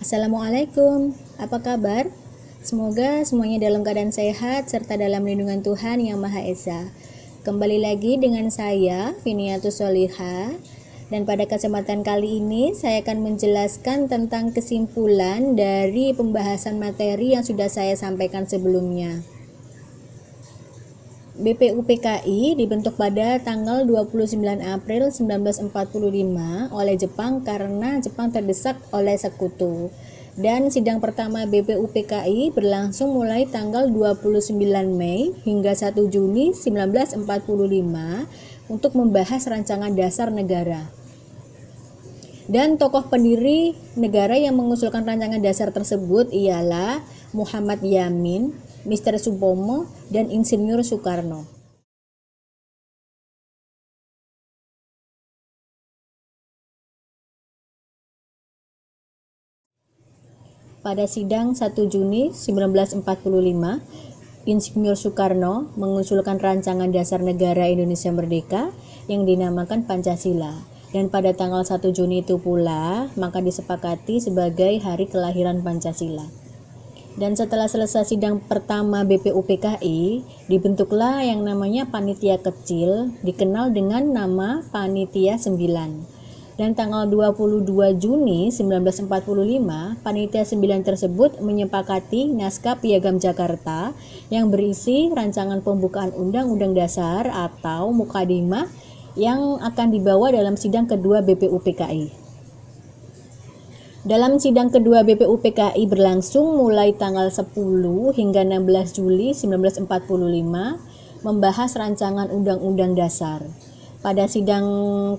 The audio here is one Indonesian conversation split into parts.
Assalamualaikum, apa kabar? Semoga semuanya dalam keadaan sehat serta dalam lindungan Tuhan Yang Maha Esa. Kembali lagi dengan saya, Viniatus Soliha, dan pada kesempatan kali ini saya akan menjelaskan tentang kesimpulan dari pembahasan materi yang sudah saya sampaikan sebelumnya. BPUPKI dibentuk pada tanggal 29 April 1945 oleh Jepang karena Jepang terdesak oleh sekutu. Dan sidang pertama BPUPKI berlangsung mulai tanggal 29 Mei hingga 1 Juni 1945 untuk membahas rancangan dasar negara. Dan tokoh pendiri negara yang mengusulkan rancangan dasar tersebut ialah Muhammad Yamin, Mr. Supomo, dan Insinyur Soekarno. Pada sidang 1 Juni 1945, Insinyur Soekarno mengusulkan rancangan dasar negara Indonesia Merdeka yang dinamakan Pancasila. Dan pada tanggal 1 Juni itu pula, maka disepakati sebagai hari kelahiran Pancasila. Dan setelah selesai sidang pertama BPUPKI, dibentuklah yang namanya panitia kecil, dikenal dengan nama Panitia 9. Dan tanggal 22 Juni 1945, Panitia 9 tersebut menyepakati naskah Piagam Jakarta yang berisi rancangan pembukaan Undang-Undang Dasar atau Mukadimah yang akan dibawa dalam sidang kedua BPUPKI. Dalam sidang kedua BPUPKI berlangsung mulai tanggal 10 hingga 16 Juli 1945 membahas rancangan Undang-Undang Dasar. Pada sidang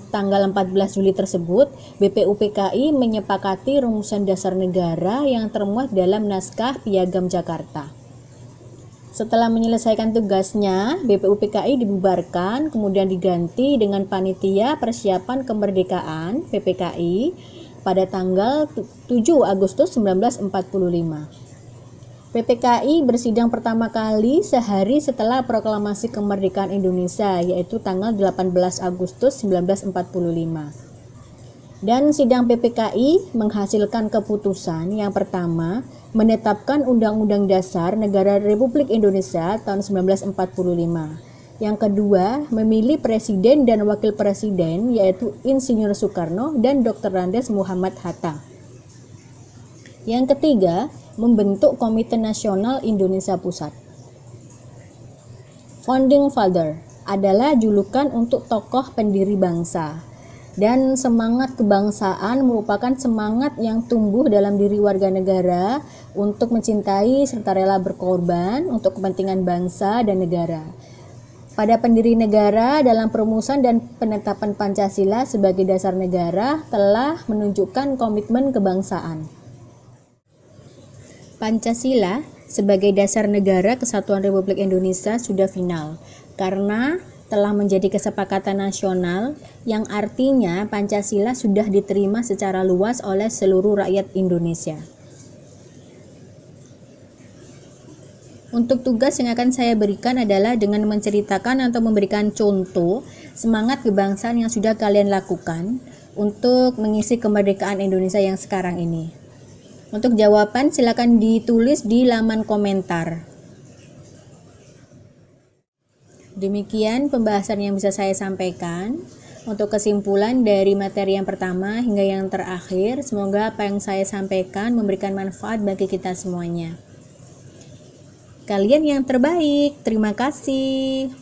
tanggal 14 Juli tersebut, BPUPKI menyepakati rumusan dasar negara yang termuat dalam naskah Piagam Jakarta. Setelah menyelesaikan tugasnya, BPUPKI dibubarkan, kemudian diganti dengan Panitia Persiapan Kemerdekaan (PPKI) pada tanggal 7 Agustus 1945. PPKI bersidang pertama kali sehari setelah proklamasi kemerdekaan Indonesia, yaitu tanggal 18 Agustus 1945. Dan sidang PPKI menghasilkan keputusan yang pertama, menetapkan Undang-Undang Dasar Negara Republik Indonesia tahun 1945. Yang kedua, memilih presiden dan wakil presiden yaitu Insinyur Soekarno dan Dr. Andes Muhammad Hatta. Yang ketiga, membentuk Komite Nasional Indonesia Pusat. Founding Father adalah julukan untuk tokoh pendiri bangsa. Dan semangat kebangsaan merupakan semangat yang tumbuh dalam diri warga negara untuk mencintai serta rela berkorban untuk kepentingan bangsa dan negara. Pada pendiri negara dalam perumusan dan penetapan Pancasila sebagai dasar negara telah menunjukkan komitmen kebangsaan. Pancasila sebagai dasar negara Kesatuan Republik Indonesia sudah final karena telah menjadi kesepakatan nasional yang artinya Pancasila sudah diterima secara luas oleh seluruh rakyat Indonesia. Untuk tugas yang akan saya berikan adalah dengan menceritakan atau memberikan contoh semangat kebangsaan yang sudah kalian lakukan untuk mengisi kemerdekaan Indonesia yang sekarang ini. Untuk jawaban silakan ditulis di laman komentar. Demikian pembahasan yang bisa saya sampaikan. Untuk kesimpulan dari materi yang pertama hingga yang terakhir, semoga apa yang saya sampaikan memberikan manfaat bagi kita semuanya. Kalian yang terbaik, terima kasih.